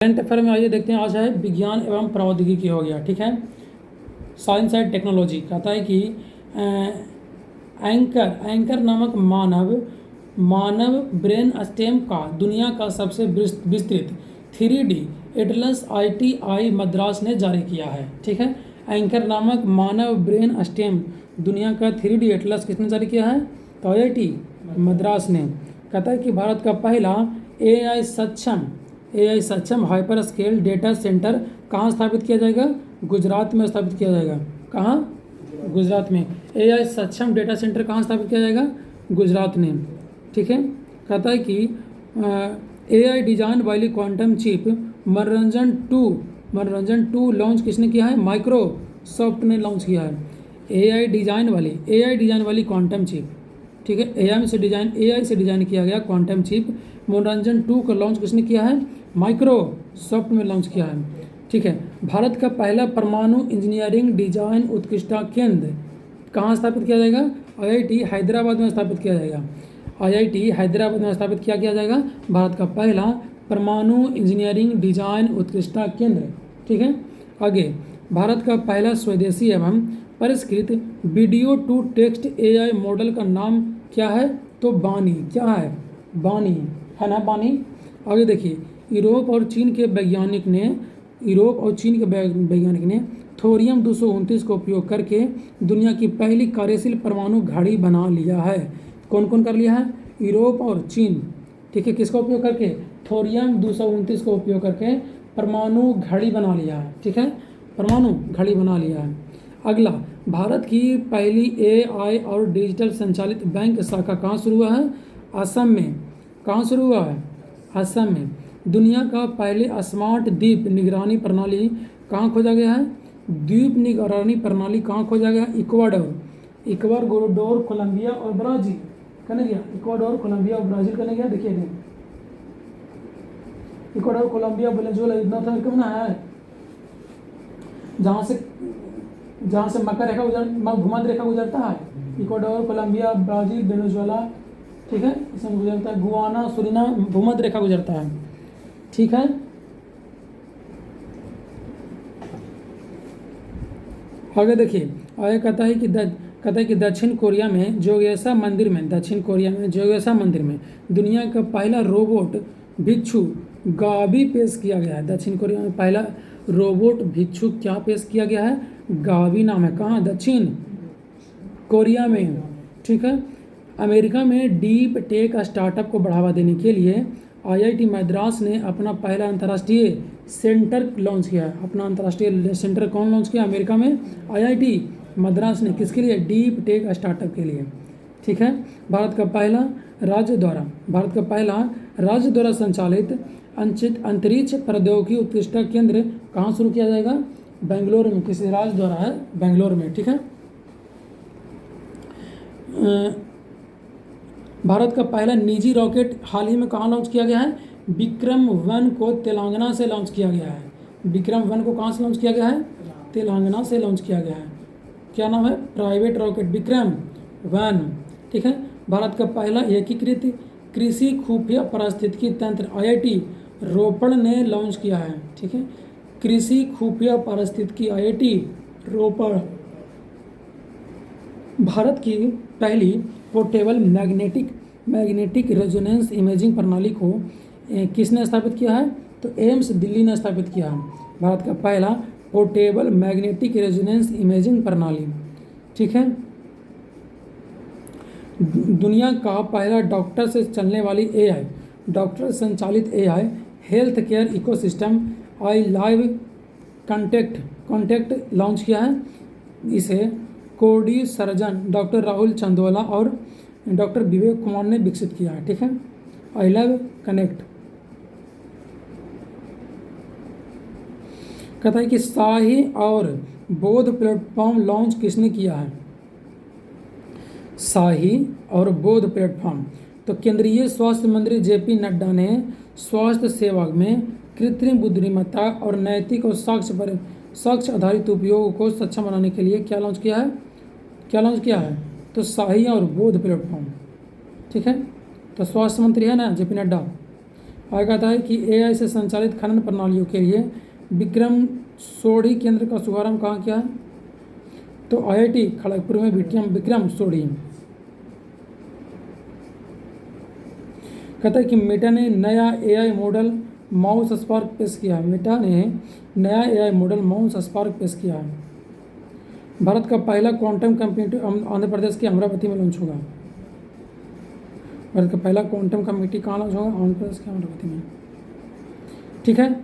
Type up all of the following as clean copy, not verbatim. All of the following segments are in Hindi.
करंट अफेयर में आइए देखते हैं। आज है विज्ञान एवं प्रौद्योगिकी हो गया, ठीक है। साइंस एंड टेक्नोलॉजी कहता है कि एंकर नामक मानव ब्रेन स्टेम का दुनिया का सबसे विस्तृत 3D एटलस IIT मद्रास ने जारी किया है, ठीक है। एंकर नामक मानव ब्रेन स्टेम दुनिया का 3D एटलस किसने जारी किया है? तो IIT मद्रास ने। कहता है कि भारत का पहला AI सक्षम हाइपर स्केल डेटा सेंटर कहाँ स्थापित किया जाएगा? गुजरात में स्थापित किया जाएगा। कहाँ? गुजरात में। AI सक्षम डेटा सेंटर कहाँ स्थापित किया जाएगा? गुजरात में, ठीक है। कहता है कि AI डिजाइन वाली क्वांटम चिप मनोरंजन 2 लॉन्च किसने किया है? माइक्रोसॉफ्ट ने लॉन्च किया है। AI डिजाइन वाली क्वांटम चिप, ठीक है। AI से डिजाइन किया गया क्वांटम चिप मनोरंजन 2 का लॉन्च किसने किया है? माइक्रोसॉफ्ट में लॉन्च किया है, ठीक है। भारत का पहला परमाणु इंजीनियरिंग डिजाइन उत्कृष्टता केंद्र कहाँ स्थापित किया जाएगा? IIT हैदराबाद में स्थापित किया जाएगा। IIT हैदराबाद में स्थापित किया जाएगा भारत का पहला परमाणु इंजीनियरिंग डिजाइन उत्कृष्टता केंद्र, ठीक है। आगे, भारत का पहला स्वदेशी एवं परिष्कृत video to text AI model का नाम क्या है? तो बानी। क्या है? बानी है ना, बानी। आगे देखिए, यूरोप और चीन के वैज्ञानिक ने थोरियम 229 का उपयोग करके दुनिया की पहली कार्यशील परमाणु घड़ी बना लिया है। कौन कौन कर लिया है? यूरोप और चीन, ठीक है। किसका उपयोग करके? थोरियम 229 का उपयोग करके परमाणु घड़ी बना लिया है, ठीक है। परमाणु घड़ी बना लिया है। अगला, भारत की पहली AI और डिजिटल संचालित बैंक शाखा कहाँ शुरू हुआ है? असम में। कहाँ शुरू हुआ है? असम में। दुनिया का पहले स्मार्ट द्वीप निगरानी प्रणाली कहाँ खोजा गया है? द्वीप निगरानी प्रणाली कहाँ खोजा गया? इक्वाडोर, कोलंबिया और ब्राजील करने गया। इक्वाडोर, कोलंबिया और ब्राजील करने गया। देखिए, Ecuador, Colombia, Venezuela North America में है, जहाँ से भूमध्य रेखा गुजरता है। इक्वाडोर, कोलंबिया, ब्राजील, वेनेजुएला, ठीक है, इसमें गुजरता है। गुआना, सुरीनाम भूमध्य रेखा गुजरता है, ठीक है। आगे देखिए, आगे कहता है कि दक्षिण कोरिया में जोगेसा मंदिर में दुनिया का पहला रोबोट भिक्षु गावी पेश किया गया है। दक्षिण कोरिया में पहला रोबोट भिक्षु क्या पेश किया गया है? गावी नाम है। कहाँ? दक्षिण कोरिया में, ठीक है। अमेरिका में डीप टेक स्टार्टअप को बढ़ावा देने के लिए IIT मद्रास ने अपना पहला अंतर्राष्ट्रीय सेंटर लॉन्च किया है। अपना अंतर्राष्ट्रीय सेंटर कौन लॉन्च किया? अमेरिका में IIT मद्रास ने। किसके लिए? डीप टेक स्टार्टअप के लिए, ठीक है। भारत का पहला राज्य द्वारा संचालित अंतरिक्ष प्रौद्योगिकी उत्कृष्टता केंद्र कहाँ शुरू किया जाएगा? बेंगलोर में। किसी राज्य द्वारा है? बेंगलोर में, ठीक है। भारत का पहला निजी रॉकेट हाल ही में कहाँ लॉन्च किया गया है? विक्रम-1 को तेलंगाना से लॉन्च किया गया है। विक्रम-1 को कहाँ से लॉन्च किया गया है? तेलंगाना से लॉन्च किया गया है। क्या नाम है? प्राइवेट रॉकेट विक्रम-1, ठीक है। भारत का पहला एकीकृत कृषि खुफिया पारिस्थितिकी तंत्र IIT रोपड़ ने लॉन्च किया है, ठीक है। कृषि खुफिया पारिस्थितिकी IIT रोपड़। भारत की पहली पोर्टेबल मैग्नेटिक रेजोनेंस इमेजिंग प्रणाली को किसने स्थापित किया है? तो एम्स दिल्ली ने स्थापित किया है। भारत का पहला पोर्टेबल मैग्नेटिक रेजोनेंस इमेजिंग प्रणाली, ठीक है। दुनिया का पहला डॉक्टर से चलने वाली AI, डॉक्टर संचालित AI health care ecosystem iLive contact launch किया है। इसे कोडी सर्जन डॉक्टर राहुल चंदोला और डॉक्टर विवेक कुमार ने विकसित किया है, ठीक है। iLive connect. कहता है कि शाही और बौद्ध प्लेटफॉर्म लॉन्च किसने किया है? शाही और बौद्ध प्लेटफॉर्म तो केंद्रीय स्वास्थ्य मंत्री JP नड्डा ने स्वास्थ्य सेवा में कृत्रिम बुद्धिमत्ता और नैतिक और साक्ष्य आधारित उपयोग को सक्षम बनाने के लिए क्या लॉन्च किया है? तो शाही और बौद्ध प्लेटफॉर्म, ठीक है। तो स्वास्थ्य मंत्री है ना JP नड्डा। आगे कहता है कि एआई से संचालित खनन प्रणालियों के लिए विक्रम सोढ़ी केंद्र का शुभारंभ कहाँ किया है? तो आईआईटी खड़गपुर में विक्रम सोढ़ी। कहता है कि मेटा ने नया एआई मॉडल माउस स्पार्क पेश किया। मेटा ने नया एआई मॉडल माउस स्पार्क पेश किया है। भारत का पहला क्वांटम कंप्यूटर आंध्र प्रदेश के अमरावती में लॉन्च होगा। भारत का पहला क्वांटम कंप्यूटर कहाँ लॉन्च होगा? आंध्र प्रदेश के अमरावती में। ठीक है।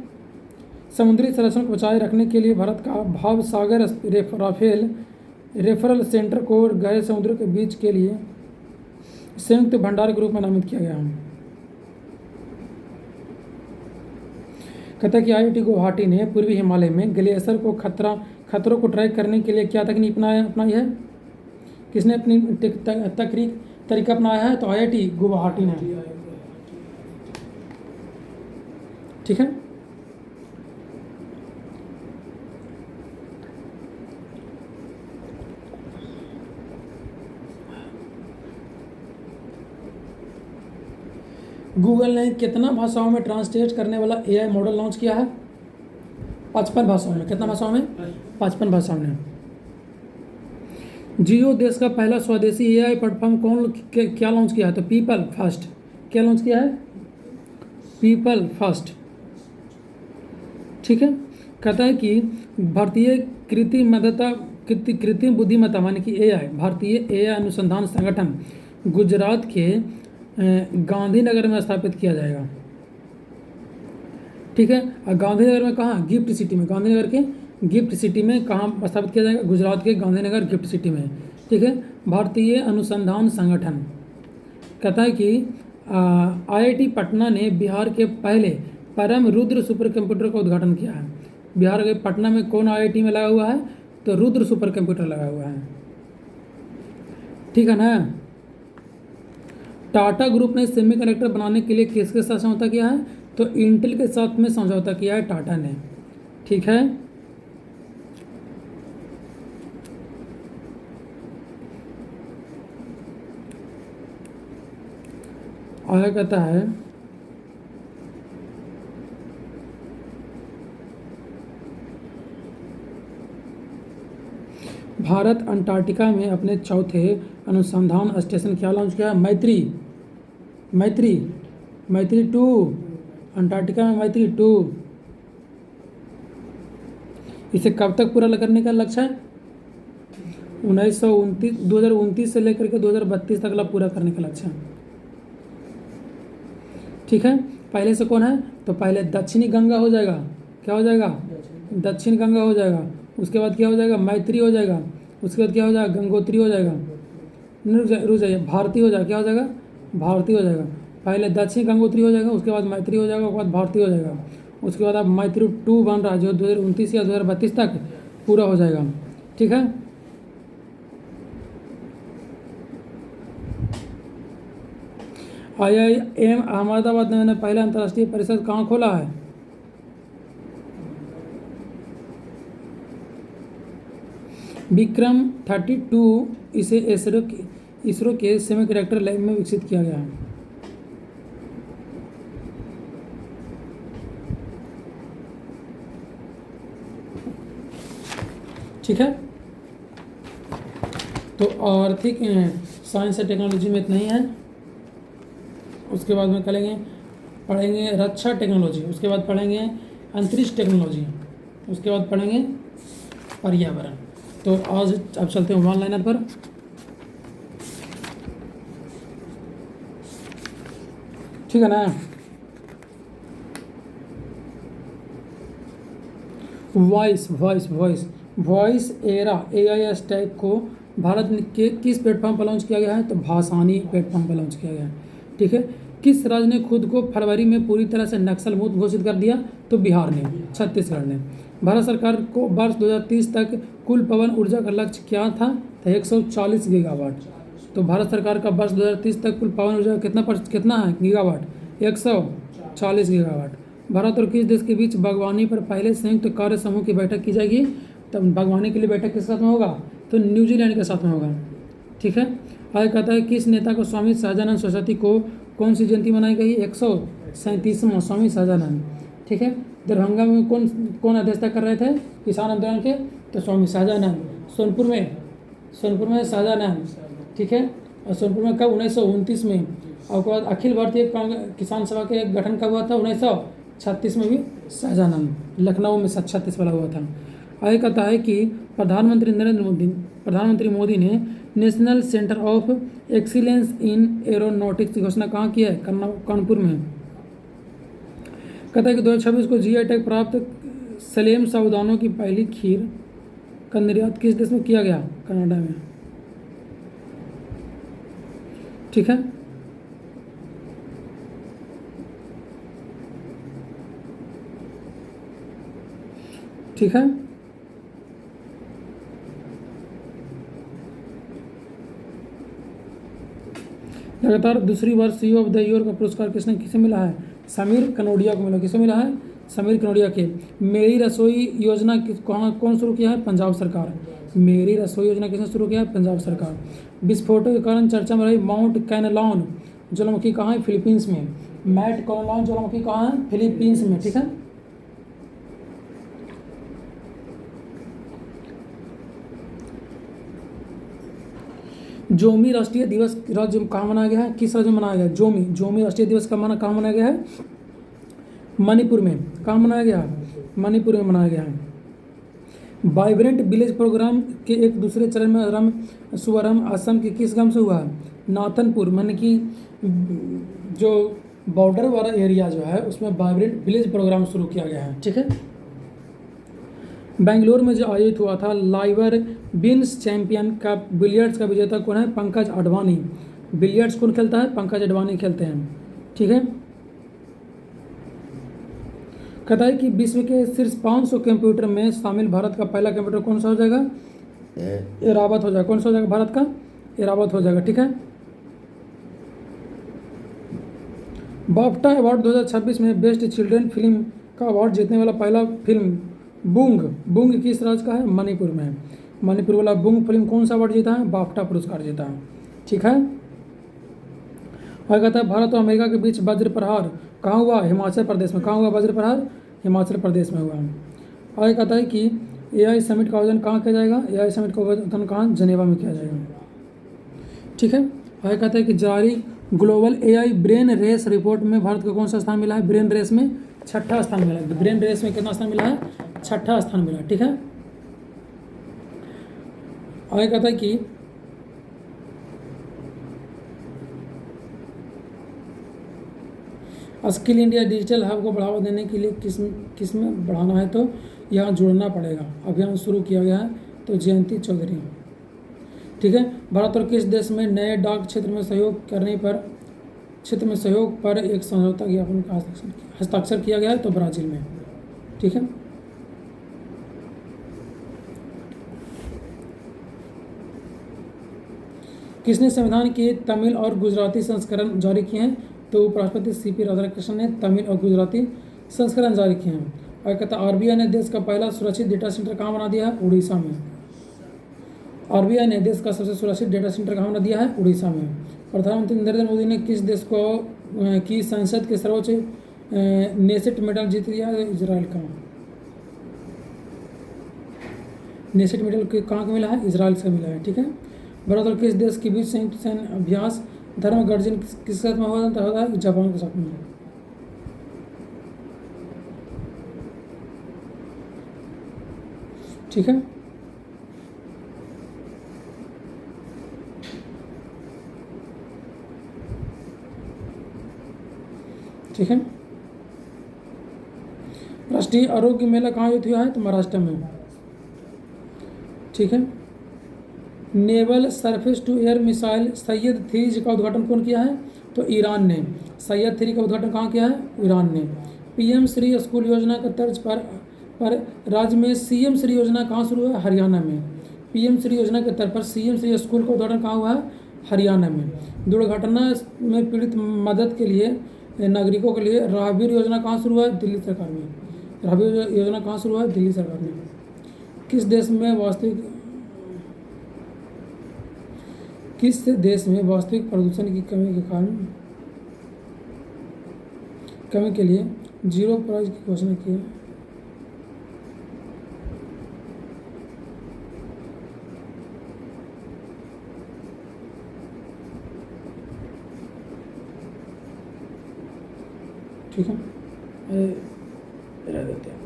समुद्री संरक्षण को बचाए रखने के लिए भारत का भाव सागर राफेल रेफरल सेंटर को गहरे समुद्र के बीच के लिए संयुक्त भंडार के रूप में नामित किया गया है। कहता है कि आईआईटी गुवाहाटी ने पूर्वी हिमालय में ग्लेशियर को खतरों को ट्रैक करने के लिए क्या तकनीक अपनाई है? किसने अपनी तरीका अपनाया है? तो आईआईटी गुवाहाटी ने। ठीक है। गूगल ने कितना भाषाओं में ट्रांसलेट करने वाला एआई मॉडल लॉन्च किया है? 55 भाषाओं में। कितना भाषाओं में? 55 भाषाओं में। जियो देश का पहला स्वदेशी एआई प्लेटफॉर्म क्या लॉन्च किया है? तो पीपल फर्स्ट। क्या लॉन्च किया है? People first. ठीक है। कहता है कि भारतीय कृत्रिम बुद्धिमत्ता माने कि एआई, भारतीय एआई अनुसंधान संगठन गुजरात के गांधीनगर में स्थापित किया जाएगा। ठीक है। और गांधीनगर में कहाँ? गिफ्ट सिटी में। गांधीनगर के गिफ्ट सिटी में कहाँ स्थापित किया जाएगा? गुजरात के गांधीनगर गिफ्ट सिटी में। ठीक है। भारतीय अनुसंधान संगठन कहता है कि आईआईटी पटना ने बिहार के पहले परम रुद्र सुपर कंप्यूटर का उद्घाटन किया है। बिहार के पटना में कौन आईआईटी में लगा हुआ है? तो रुद्र सुपर कंप्यूटर लगा हुआ है। ठीक है ना। टाटा ग्रुप ने सेमीकंडक्टर बनाने के लिए किसके साथ समझौता किया है? तो इंटेल के साथ में समझौता किया है टाटा ने। ठीक है। आगे कहता है भारत अंटार्कटिका में अपने चौथे अनुसंधान स्टेशन क्या लॉन्च किया है? मैत्री 2। अंटार्कटिका में मैत्री 2। इसे कब तक पूरा करने का लक्ष्य है? 2029 से लेकर के 2032 तक पूरा करने का लक्ष्य है। ठीक है। पहले से कौन है? तो पहले दक्षिणी गंगा हो जाएगा। क्या हो जाएगा? दक्षिण गंगा हो जाएगा। उसके बाद क्या हो जाएगा? मैत्री हो जाएगा। उसके बाद क्या हो जाएगा? गंगोत्री हो जाएगा। रुक जाइए, भारती हो जाएगा। क्या हो जाएगा? भारती हो जाएगा। पहले दक्षिण गंगोत्री हो जाएगा, उसके बाद मैत्री हो जाएगा, उसके बाद भारती हो जाएगा। उसके बाद अब मैत्री 2 बन रहा है जो 2029 या 2032 तक पूरा हो जाएगा। ठीक है। IIM अहमदाबाद ने पहला अंतर्राष्ट्रीय परिषद कहाँ खोला है? विक्रम 32 इसे इसरो के सेमीकंडक्टर लैब में विकसित किया गया है। ठीक है। तो आर्थिक साइंस और टेक्नोलॉजी में इतना ही है। उसके बाद में पढ़ेंगे रक्षा टेक्नोलॉजी, उसके बाद पढ़ेंगे अंतरिक्ष टेक्नोलॉजी, उसके बाद पढ़ेंगे पर्यावरण। तो आज अब चलते हैं वन लाइनर पर। ठीक है ना। वॉइस एरा AI स्टैक को भारत के किस प्लेटफॉर्म पर लॉन्च किया गया है? तो भासानी प्लेटफॉर्म पर लॉन्च किया गया है। ठीक है। किस राज्य ने खुद को फरवरी में पूरी तरह से नक्सल मुक्त घोषित कर दिया? तो बिहार ने। छत्तीसगढ़ ने। भारत सरकार को वर्ष 2030 तक कुल पवन ऊर्जा का लक्ष्य क्या था? तो 140 गीगावाट। तो भारत सरकार का वर्ष 2030 तक कुल पवन ऊर्जा कितना है गीगावाट? 140 गीगावाट। भारत और किस देश के बीच बागवानी पर पहले संयुक्त कार्य समूह की बैठक की जाएगी? तब बागवानी के लिए बैठक किस साथ में होगा? तो न्यूजीलैंड के साथ में होगा। ठीक है। आगे कहता है किस नेता को स्वामी सहजानंद सरस्वती को कौन सी जयंती मनाई गई? 37वां स्वामी सहजानंद। ठीक है, दरभंगा में कौन कौन अध्यक्षता कर रहे थे किसान आंदोलन के? तो स्वामी सहजानंद। सोनपुर में सहजानंद। ठीक है, और सोनपुर में कब? 1929 में। और उसके बाद अखिल भारतीय किसान सभा के गठन कब हुआ था? 1936 में भी सहजानंद। लखनऊ में 36 वाला हुआ था। आगे कहता है कि प्रधानमंत्री मोदी ने national centre of excellence in aeronautics की घोषणा कहाँ की है? कानपुर में। कहता है कि 2026 को जीआई टैग प्राप्त सलेम साबूदानों की पहली खीर का निर्यात किस देश में किया गया? कनाडा में। ठीक है, ठीक है। लगातार दूसरी बार सीईओ ऑफ द ईयर का पुरस्कार किसे मिला है? समीर कनोडिया को मिला। किसे मिला है? समीर कनोडिया के। मेरी रसोई योजना कौन शुरू किया है? पंजाब सरकार। मेरी रसोई योजना किसने शुरू किया है? पंजाब सरकार। विस्फोटों के कारण चर्चा में रही माउंट कैनलॉन ज्वालामुखी कहाँ है? फिलीपींस में। माउंट कैनलॉन ज्वालामुखी कहाँ है? फिलीपींस में। ठीक है, जोमी राष्ट्रीय दिवस राज्य कहाँ मनाया गया है? किस राज्य में मनाया गया है? जोमी राष्ट्रीय दिवस का कहाँ मनाया गया है? मणिपुर में। कहाँ मनाया गया है? मणिपुर में मनाया गया है। वाइब्रेंट विलेज प्रोग्राम के एक दूसरे चरण में शुभारंभ असम के किस गांव से हुआ है? नाथनपुर। माने कि जो बॉर्डर वाला एरिया जो है उसमें वाइब्रेंट विलेज प्रोग्राम शुरू किया गया है। ठीक है, बेंगलोर में जो आयोजित हुआ था liver wins champion cup billiards का विजेता कौन है? पंकज अडवाणी। बिलियर्ड्स कौन खेलता है? पंकज अडवाणी खेलते हैं। ठीक है, कहता है कि विश्व के शीर्ष 500 कंप्यूटर में शामिल भारत का पहला कंप्यूटर कौन सा हो जाएगा? एरावत हो जाएगा। कौन सा हो जाएगा? भारत का एरावत हो जाएगा। ठीक है, बाफ्टा अवार्ड 2026 में बेस्ट चिल्ड्रन फिल्म का अवार्ड जीतने वाला पहला फिल्म बुंग किस राज्य का है? मणिपुर में है। मणिपुर वाला बुंग फिल्म कौन सा अवार्ड जीता है? बाफ्टा पुरस्कार जीता है। ठीक है, और कहता है भारत और अमेरिका के बीच वज्र प्रहार कहाँ हुआ? हिमाचल प्रदेश में। कहाँ हुआ वज्र प्रहार? हिमाचल प्रदेश में हुआ। और कहता है कि एआई समिट का आयोजन कहाँ किया जाएगा? एआई समिट का आयोजन कहाँ? जनेवा में किया जाएगा। ठीक है, और कहता है कि जारी global AI brain race report में भारत को कौन सा स्थान मिला है? ब्रेन रेस में 6ठा स्थान मिला है। ब्रेन रेस में कितना स्थान मिला है? 6ठा स्थान मिला। ठीक है, आगे कहता है कि स्किल इंडिया डिजिटल हब को बढ़ावा देने के लिए किस में बढ़ाना है? तो यहाँ जुड़ना पड़ेगा। अभियान शुरू किया गया है। तो जयंती चौधरी। ठीक है, भारत और किस देश में नए डाक क्षेत्र में सहयोग पर एक समझौता ज्ञापन का हस्ताक्षर किया गया है? तो ब्राजील में। ठीक है, किसने संविधान के तमिल और गुजराती संस्करण जारी किए हैं? तो उपराष्ट्रपति सीपी राधाकृष्णन ने तमिल और गुजराती संस्करण जारी किए हैं। और कहता है आरबीआई ने देश का पहला सुरक्षित डेटा सेंटर कहाँ बना दिया है? उड़ीसा में। आरबीआई ने देश का सबसे सुरक्षित डेटा सेंटर कहाँ बना दिया है? उड़ीसा में। प्रधानमंत्री नरेंद्र मोदी ने किस देश को की संसद के सर्वोच्च नेसेट मेडल जीत लिया? इजराइल का। नेसेट मेडल कहाँ का मिला है? इजराइल से मिला है। ठीक है, भारत और किस देश के बीच संयुक्त सैन्य अभ्यास धर्म गर्जन किसके साथ में होता है? जापान के साथ में। ठीक है, ठीक है, राष्ट्रीय आरोग्य मेला कहाँ आयोजित हुआ है? तो महाराष्ट्र में। ठीक है, naval surface to air missile सैयद 3 का उद्घाटन कौन किया है? तो ईरान ने। सैयद 3 का उद्घाटन कहाँ किया है? ईरान ने। पीएम श्री स्कूल योजना के तर्ज पर राज्य में सीएम श्री योजना कहाँ शुरू है? हरियाणा में। पीएम श्री योजना के तर्ज पर सीएम श्री स्कूल का उद्घाटन कहाँ हुआ है? हरियाणा में। दुर्घटना में पीड़ित मदद के लिए नागरिकों के लिए राहगीर योजना कहाँ शुरू है? दिल्ली सरकार में। राहगीर योजना कहाँ शुरू है? दिल्ली सरकार में। किस देश में वास्तविक प्रदूषण की कमी के कमी के लिए जीरो प्राइस की घोषणा की है। ठीक है, रह देते हैं।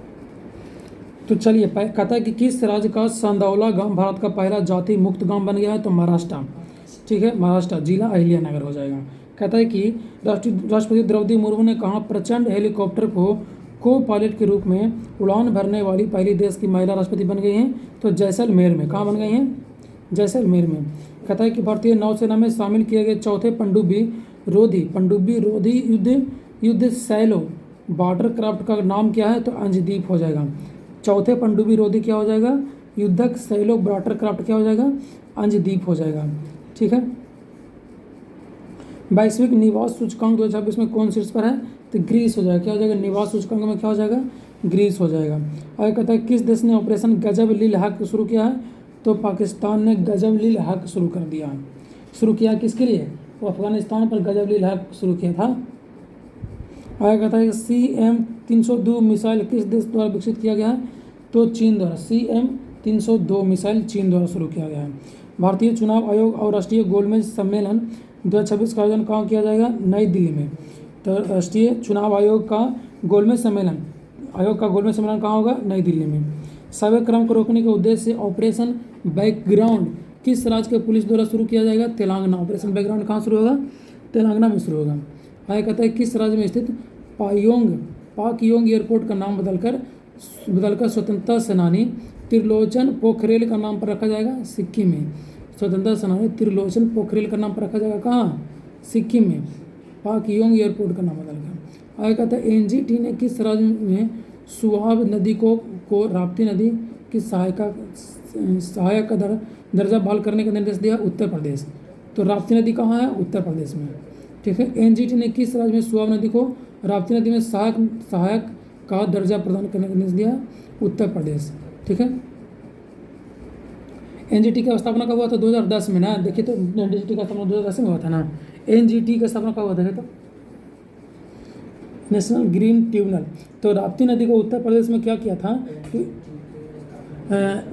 तो चलिए, कहता है कि किस राज्य का संदौला गांव भारत का पहला जाति मुक्त गांव बन गया है? तो महाराष्ट्र। ठीक है, महाराष्ट्र, जिला अहिल्यानगर हो जाएगा। कहता है कि राष्ट्रपति द्रौपदी मुर्मू ने कहा प्रचंड हेलीकॉप्टर को पायलट के रूप में उड़ान भरने वाली पहली देश की महिला राष्ट्रपति बन गई हैं? तो जैसलमेर में। कहाँ बन गई हैं? जैसलमेर में। कहता है कि भारतीय नौसेना में शामिल किए गए चौथे पनडुब्बी रोधी युद्ध सैलो वाटर क्राफ्ट का नाम क्या है? तो अंशदीप हो जाएगा। चौथे पनडुब्बी रोधी क्या हो जाएगा? युद्धक सैलो वाटर क्राफ्ट क्या हो जाएगा? अंशदीप हो जाएगा। ठीक है, वैश्विक निवास सूचकांक 2026 में कौन शीर्ष पर है? तो ग्रीस हो जाएगा। क्या हो जाएगा? निवास सूचकांक में क्या हो जाएगा? ग्रीस हो जाएगा। और कहता है किस देश ने ऑपरेशन गजब लिल हक शुरू किया है? तो पाकिस्तान ने गजब लिल हक शुरू कर दिया। शुरू किया किसके लिए? वो अफगानिस्तान पर गजब लिल हक शुरू किया था। और कहता है CM-302 मिसाइल किस देश द्वारा विकसित किया गया है? तो चीन द्वारा। CM-302 मिसाइल चीन द्वारा शुरू किया गया है। भारतीय चुनाव आयोग और राष्ट्रीय गोलमेज सम्मेलन 2026 का आयोजन कहाँ किया जाएगा? नई दिल्ली में। तो राष्ट्रीय चुनाव आयोग का गोलमेज सम्मेलन कहाँ होगा? नई दिल्ली में। साइबर क्राइम को रोकने के उद्देश्य से ऑपरेशन बैकग्राउंड किस राज्य के पुलिस द्वारा शुरू किया जाएगा? तेलंगाना। ऑपरेशन बैकग्राउंड कहाँ शुरू होगा? तेलंगाना में शुरू होगा। आगे कहता है किस राज्य में स्थित पाकयोंग एयरपोर्ट का नाम बदलकर स्वतंत्रता सेनानी त्रिलोचन पोखरेल का नाम पर रखा जाएगा? सिक्किम में। स्वतंत्रता सेनानी त्रिलोचन पोखरेल का नाम पर रखा जाएगा कहाँ? सिक्किम में। पाकयोंग एयरपोर्ट का नाम बदलकर। आगे कहता है एनजीटी ने किस राज्य में सुआब नदी को राप्ती नदी की सहायक का दर्जा बहाल करने का निर्देश दिया? उत्तर प्रदेश। तो राप्ती नदी कहाँ है? उत्तर प्रदेश में। ठीक है, एनजीटी ने किस राज्य में सुआब नदी को राप्ती नदी में सहायक का दर्जा प्रदान करने का निर्देश दिया? उत्तर प्रदेश। ठीक है, एनजीटी का स्थापना कब हुआ था? 2010 में ना। देखिए तो एनजीटी का स्थापना 2010 में हुआ था ना। एनजीटी का स्थापना कब हुआ था? तो नेशनल ग्रीन ट्रिब्यूनल। तो राप्ती नदी को उत्तर प्रदेश में क्या किया था कि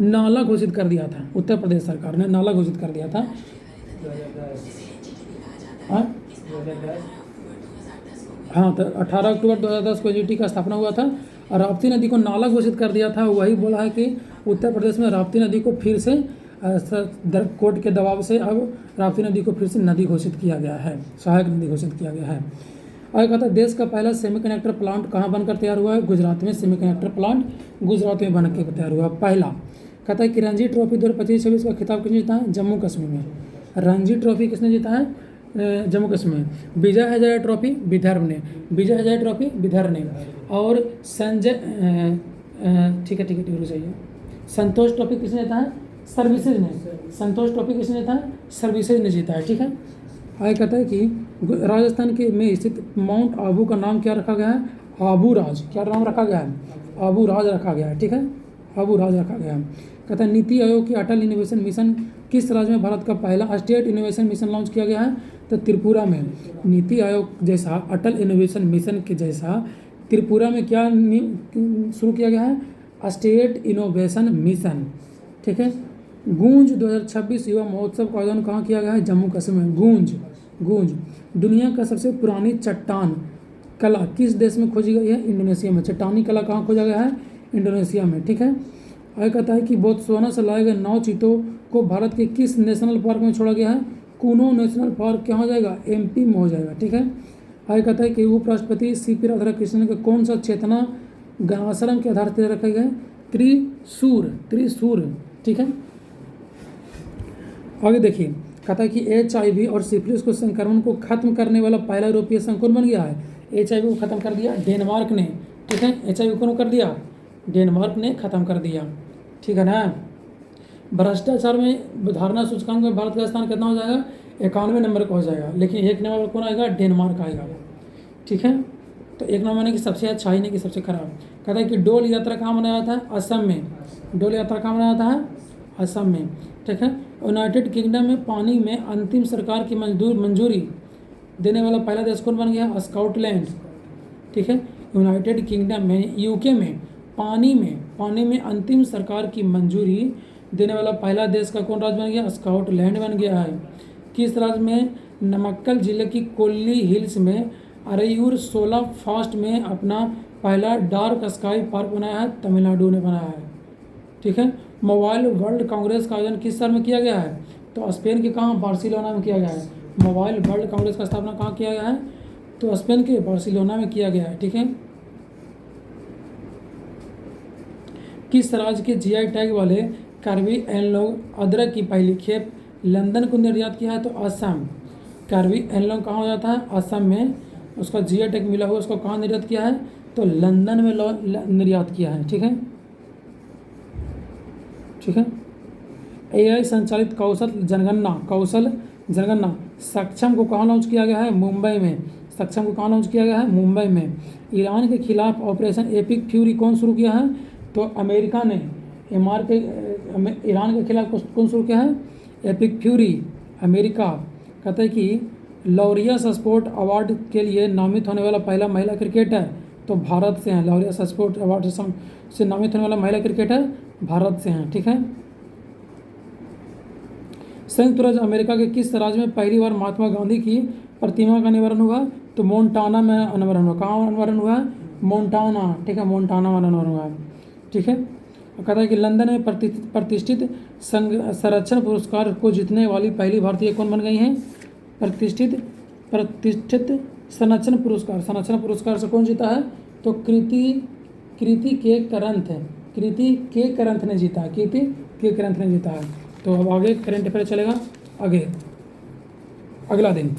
नाला घोषित कर दिया था। उत्तर प्रदेश सरकार ने नाला घोषित कर दिया था। हाँ, तो 18 अक्टूबर 2010 को एनजीटी का स्थापना हुआ था और राप्ती नदी को नाला घोषित कर दिया था। वही बोला है कि उत्तर प्रदेश में राप्ती नदी को फिर से कोर्ट के दबाव से अब राप्ती नदी को फिर से नदी घोषित किया गया है, सहायक नदी घोषित किया गया है। आगे कहता है देश का पहला सेमीकंडक्टर प्लांट कहाँ बनकर तैयार हुआ है? गुजरात में। सेमीकंडक्टर प्लांट गुजरात में बनकर तैयार हुआ पहला। कहता है कि रणजी ट्रॉफी 2025-26 का खिताब किसने जीता है? जम्मू कश्मीर में। रणजी ट्रॉफी किसने जीता है? जम्मू कश्मीर। विजय हजारे ट्रॉफी विदर्भ ने। विजय हजारे ट्रॉफी विदर्भ ने। और ठीक है रुक जाइए। संतोष ट्रॉफी किसने जीता है? सर्विसेज ने। संतोष ट्रॉफी किसने जीता है? सर्विसेज ने जीता है। ठीक है, आगे कहता है कि राजस्थान के में स्थित माउंट आबू का नाम क्या रखा गया है? आबू राज। क्या नाम रखा गया है? आबू राज रखा गया है। ठीक है, आबू राज रखा गया है। कहता है नीति आयोग की अटल इनोवेशन मिशन किस राज्य में भारत का पहला स्टेट इनोवेशन मिशन लॉन्च किया गया है? तो त्रिपुरा में। नीति आयोग जैसा अटल इनोवेशन मिशन के जैसा त्रिपुरा में क्या शुरू किया गया है? State innovation mission. ठीक है, गूंज 2026 युवा महोत्सव का आयोजन कहाँ किया गया है? जम्मू कश्मीर में। गूंज दुनिया का सबसे पुरानी चट्टान कला किस देश में खोजी गई है? इंडोनेशिया में। चट्टानी कला कहाँ खोजा गया है? इंडोनेशिया में। ठीक है, आगे कहता है कि बोत्सवाना से लाए गए 9 चीतों को भारत के किस नेशनल पार्क में छोड़ा गया है? कूनो नेशनल पार्क क्या हो जाएगा? एमपी में हो जाएगा। ठीक है, आगे कहता है कि उपराष्ट्रपति सीपी राधाकृष्णन का कौन सा चेतना गणाश्रम के आधार पर रखा गया है? त्रिशूर। ठीक है, आगे देखिए, कहता है कि HIV और सिफिलिस को संक्रमण को खत्म करने वाला पहला यूरोपीय संघ कौन बन गया है? HIV को खत्म कर दिया डेनमार्क ने। ठीक है, HIV को कर दिया डेनमार्क ने खत्म कर दिया। ठीक है ना। भ्रष्टाचार में धारणा सूचकांक में भारत का स्थान कितना हो जाएगा? 91 नंबर का हो जाएगा। लेकिन 1 नंबर पर कौन आएगा? डेनमार्क आएगा। ठीक है, तो 1 नंबर माने कि सबसे अच्छा ही नहीं कि सबसे खराब। कहता है कि डोल यात्रा कहाँ मनाया जाता है? असम में। डोल यात्रा कहाँ मनाया जाता है? असम में। ठीक है, यूनाइटेड किंगडम में पानी में अंतिम सरकार की मंजूरी देने वाला पहला देश कौन बन गया? स्कॉटलैंड। ठीक है। यूनाइटेड किंगडम में यूके में पानी में अंतिम सरकार की मंजूरी देने वाला पहला देश का कौन राज्य बन गया? स्कॉटलैंड बन गया है। किस राज्य में नमक्कल जिले की कोल्ली हिल्स में अरयूर 16 फास्ट में अपना पहला डार्क स्काई पार्क बनाया है? तमिलनाडु ने बनाया है। ठीक है। मोबाइल वर्ल्ड कांग्रेस का आयोजन किस शहर में किया गया है? तो स्पेन के कहाँ? बार्सिलोना में किया गया है। मोबाइल वर्ल्ड कांग्रेस का स्थापना कहाँ किया गया है? तो स्पेन के बार्सिलोना में किया गया है। ठीक है। किस राज्य के जीआई टैग वाले कार्बी एनलॉग अदरक की पहली खेप लंदन को निर्यात किया है? तो असम। कार्बी एनलॉग कहाँ हो जाता है? असम में उसका जीआई टैग मिला हुआ, उसको कहाँ निर्यात किया है? तो लंदन में निर्यात किया है। ठीक है। ठीक है। एआई संचालित कौशल जनगणना सक्षम को कहाँ लॉन्च किया गया है? मुंबई में। सक्षम को कहाँ लॉन्च किया गया है? मुंबई में। ईरान के खिलाफ ऑपरेशन एपिक फ्यूरी कौन शुरू किया है? तो अमेरिका ने। ईरान के खिलाफ कौन शुरू किया है? Epic fury America. कहते हैं कि लॉरियस स्पोर्ट अवार्ड के लिए नामित होने वाला पहला महिला क्रिकेटर तो भारत से हैं। लॉरियस स्पोर्ट अवार्ड से नामित होने वाला महिला क्रिकेटर भारत से हैं। ठीक है। संयुक्त राज्य अमेरिका के किस राज्य में पहली बार महात्मा गांधी की प्रतिमा का अनावरण हुआ? तो मोन्टाना में अनावरण हुआ। कहाँ अनावरण हुआ? मोन्टाना। ठीक है। मोन्टाना में अनावरण हुआ। ठीक है। कहता है कि लंदन में प्रतिष्ठित संरक्षण पुरस्कार को जीतने वाली पहली भारतीय कौन बन गई हैं? प्रतिष्ठित संरक्षण पुरस्कार से कौन जीता है? तो कृति के करंथ ने जीता है। तो अब आगे करंट अफेयर चलेगा आगे अगला दिन।